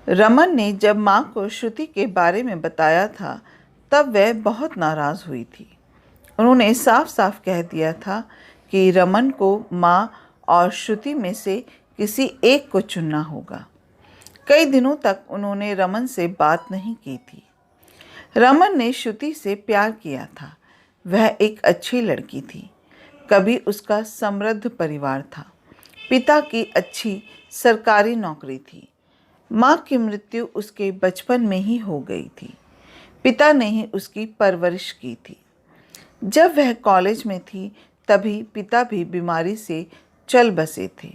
रमन ने जब माँ को श्रुति के बारे में बताया था तब वह बहुत नाराज़ हुई थी। उन्होंने साफ साफ कह दिया था कि रमन को माँ और श्रुति में से किसी एक को चुनना होगा। कई दिनों तक उन्होंने रमन से बात नहीं की थी। रमन ने श्रुति से प्यार किया था। वह एक अच्छी लड़की थी। कभी उसका समृद्ध परिवार था। पिता की अच्छी सरकारी नौकरी थी। माँ की मृत्यु उसके बचपन में ही हो गई थी। पिता ने ही उसकी परवरिश की थी। जब वह कॉलेज में थी तभी पिता भी बीमारी से चल बसे थे।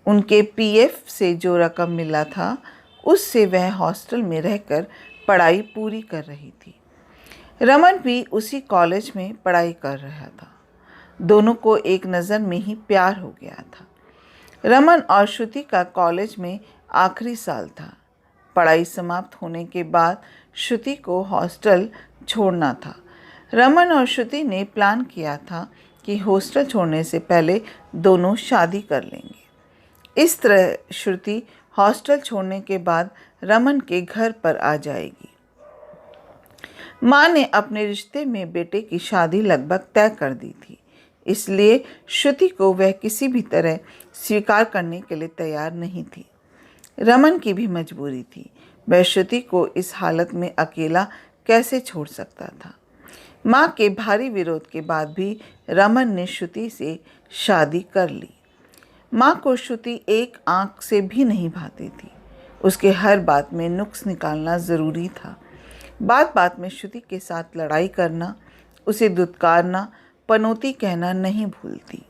उनके पीएफ से जो रकम मिला था उससे वह हॉस्टल में रहकर पढ़ाई पूरी कर रही थी। रमन भी उसी कॉलेज में पढ़ाई कर रहा था। दोनों को एक नज़र में ही प्यार हो गया था। रमन और श्रुति का कॉलेज में आखिरी साल था। पढ़ाई समाप्त होने के बाद श्रुति को हॉस्टल छोड़ना था। रमन और श्रुति ने प्लान किया था कि हॉस्टल छोड़ने से पहले दोनों शादी कर लेंगे। इस तरह श्रुति हॉस्टल छोड़ने के बाद रमन के घर पर आ जाएगी। माँ ने अपने रिश्ते में बेटे की शादी लगभग तय कर दी थी, इसलिए श्रुति को वह किसी भी तरह स्वीकार करने के लिए तैयार नहीं थी। रमन की भी मजबूरी थी। वह श्रुति को इस हालत में अकेला कैसे छोड़ सकता था। माँ के भारी विरोध के बाद भी रमन ने श्रुति से शादी कर ली। माँ को श्रुति एक आंख से भी नहीं भाती थी। उसके हर बात में नुक्स निकालना ज़रूरी था। बात बात में श्रुति के साथ लड़ाई करना, उसे दुत्कारना, पनौती कहना नहीं भूलती।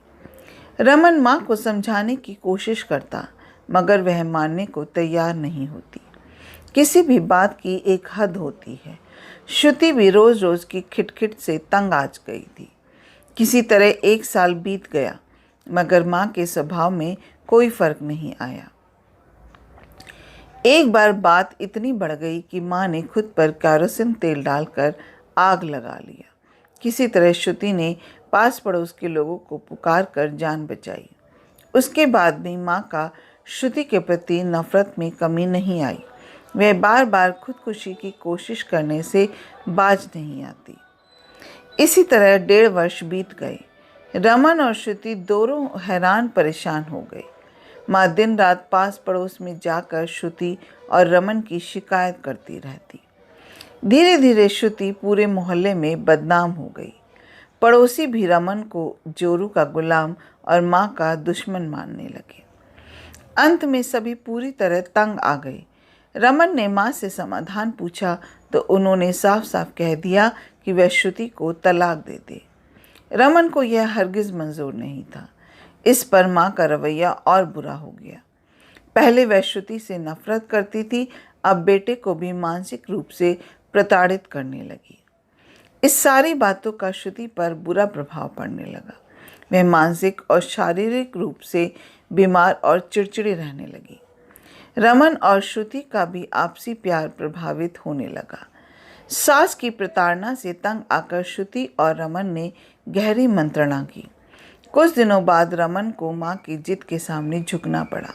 रमन माँ को समझाने की कोशिश करता मगर वह मानने को तैयार नहीं होती। किसी भी बात की एक हद होती है। श्रुति भी रोज़ रोज़ की खिटखिट से तंग आ गई थी। किसी तरह एक साल बीत गया मगर माँ के स्वभाव में कोई फर्क नहीं आया। एक बार बात इतनी बढ़ गई कि माँ ने खुद पर केरोसिन तेल डालकर आग लगा लिया। किसी तरह श्रुति ने पास पड़ोस के लोगों को पुकार कर जान बचाई। उसके बाद भी माँ का श्रुति के प्रति नफरत में कमी नहीं आई। वह बार बार खुदकुशी की कोशिश करने से बाज नहीं आती। इसी तरह 1.5 वर्ष बीत गए। रमन और श्रुति दोनों हैरान परेशान हो गए। माँ दिन रात पास पड़ोस में जाकर श्रुति और रमन की शिकायत करती रहती। धीरे धीरे श्रुति पूरे मोहल्ले में बदनाम हो गई। पड़ोसी भी रमन को जोरू का गुलाम और माँ का दुश्मन मानने लगे। अंत में सभी पूरी तरह तंग आ गए। रमन ने माँ से समाधान पूछा तो उन्होंने साफ साफ कह दिया कि वह श्रुति को तलाक दे दे। रमन को यह हरगिज़ मंजूर नहीं था। इस पर माँ का रवैया और बुरा हो गया। पहले वह श्रुति से नफरत करती थी, अब बेटे को भी मानसिक रूप से प्रताड़ित करने लगी। इस सारी बातों का श्रुति पर बुरा प्रभाव पड़ने लगा। वह मानसिक और शारीरिक रूप से बीमार और चिड़चिड़ी रहने लगी। रमन और श्रुति का भी आपसी प्यार प्रभावित होने लगा। सास की प्रताड़ना से तंग आकर श्रुति और रमन ने गहरी मंत्रणा की। कुछ दिनों बाद रमन को माँ की जिद के सामने झुकना पड़ा।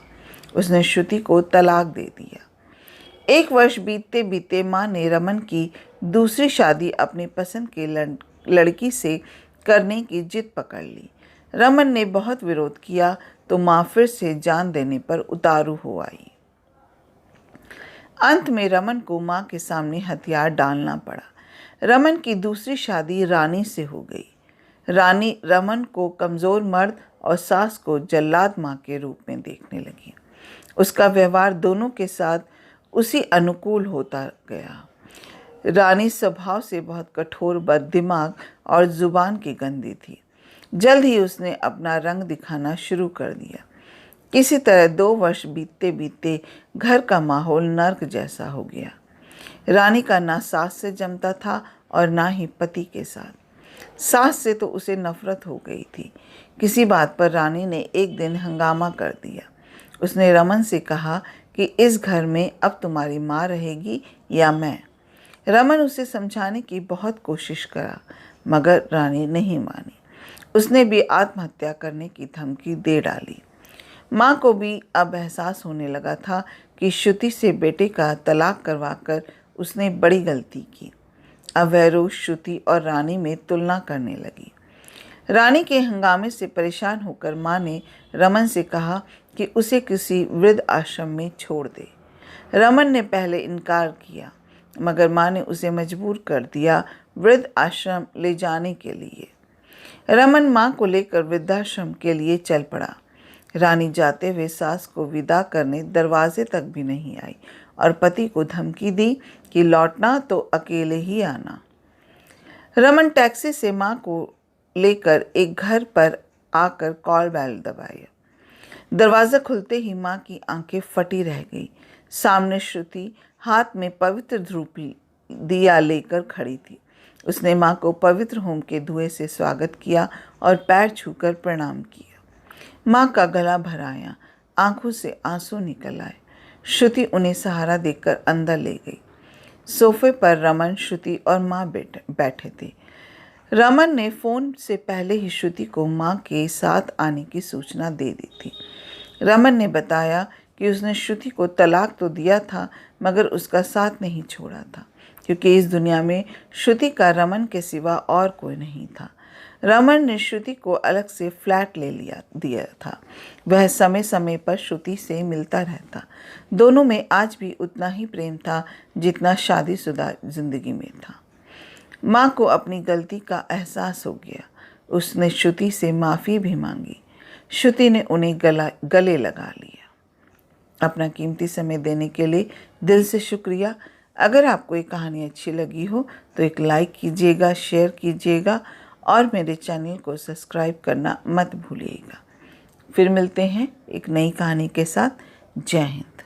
उसने श्रुति को तलाक दे दिया। 1 वर्ष बीतते बीतते माँ ने रमन की दूसरी शादी अपनी पसंद की लड़की से करने की जिद पकड़ ली। रमन ने बहुत विरोध किया तो माँ फिर से जान देने पर उतारू हो आई। अंत में रमन को माँ के सामने हथियार डालना पड़ा। रमन की दूसरी शादी रानी से हो गई। रानी रमन को कमज़ोर मर्द और सास को जल्लाद माँ के रूप में देखने लगी। उसका व्यवहार दोनों के साथ उसी अनुकूल होता गया। रानी स्वभाव से बहुत कठोर, बददिमाग और ज़ुबान की गंदी थी। जल्द ही उसने अपना रंग दिखाना शुरू कर दिया। किसी तरह 2 वर्ष बीतते बीतते घर का माहौल नर्क जैसा हो गया। रानी का ना सास से जमता था और ना ही पति के साथ। सास से तो उसे नफरत हो गई थी। किसी बात पर रानी ने एक दिन हंगामा कर दिया। उसने रमन से कहा कि इस घर में अब तुम्हारी माँ रहेगी या मैं। रमन उसे समझाने की बहुत कोशिश करा मगर रानी नहीं मानी। उसने भी आत्महत्या करने की धमकी दे डाली। माँ को भी अब एहसास होने लगा था कि श्रुति से बेटे का तलाक करवाकर उसने बड़ी गलती की। अब वह रोज श्रुति और रानी में तुलना करने लगी। रानी के हंगामे से परेशान होकर माँ ने रमन से कहा कि उसे किसी वृद्ध आश्रम में छोड़ दे। रमन ने पहले इनकार किया, मगर माँ ने उसे मजबूर कर दिया वृद्ध आश्रम ले जाने के लिए। रमन माँ को लेकर वृद्धाश्रम के लिए चल पड़ा। रानी जाते हुए सास को विदा करने दरवाजे तक भी नहीं आई और पति को धमकी दी कि लौटना तो अकेले ही आना। रमन टैक्सी से माँ को लेकर एक घर पर आकर कॉल बेल दबाया। दरवाज़ा खुलते ही माँ की आंखें फटी रह गई। सामने श्रुति हाथ में पवित्र धूप दिया लेकर खड़ी थी। उसने माँ को पवित्र होम के धुएं से स्वागत किया और पैर छूकर प्रणाम किया। माँ का गला भर आया, आंखों से आंसू निकल आए। श्रुति उन्हें सहारा देकर अंदर ले गई। सोफे पर रमन, श्रुति और माँ बैठे थे। रमन ने फ़ोन से पहले ही श्रुति को माँ के साथ आने की सूचना दे दी थी। रमन ने बताया कि उसने श्रुति को तलाक तो दिया था, मगर उसका साथ नहीं छोड़ा था, क्योंकि इस दुनिया में श्रुति का रमन के सिवा और कोई नहीं था। रमन ने श्रुति को अलग से फ्लैट ले दिया था। वह समय समय पर श्रुति से मिलता रहता। दोनों में आज भी उतना ही प्रेम था जितना शादीशुदा जिंदगी में था। माँ को अपनी गलती का एहसास हो गया। उसने श्रुति से माफ़ी भी मांगी। श्रुति ने उन्हें गले लगा लिया। अपना कीमती समय देने के लिए दिल से शुक्रिया। अगर आपको ये कहानी अच्छी लगी हो तो एक लाइक कीजिएगा, शेयर कीजिएगा और मेरे चैनल को सब्सक्राइब करना मत भूलिएगा। फिर मिलते हैं एक नई कहानी के साथ। जय हिंद।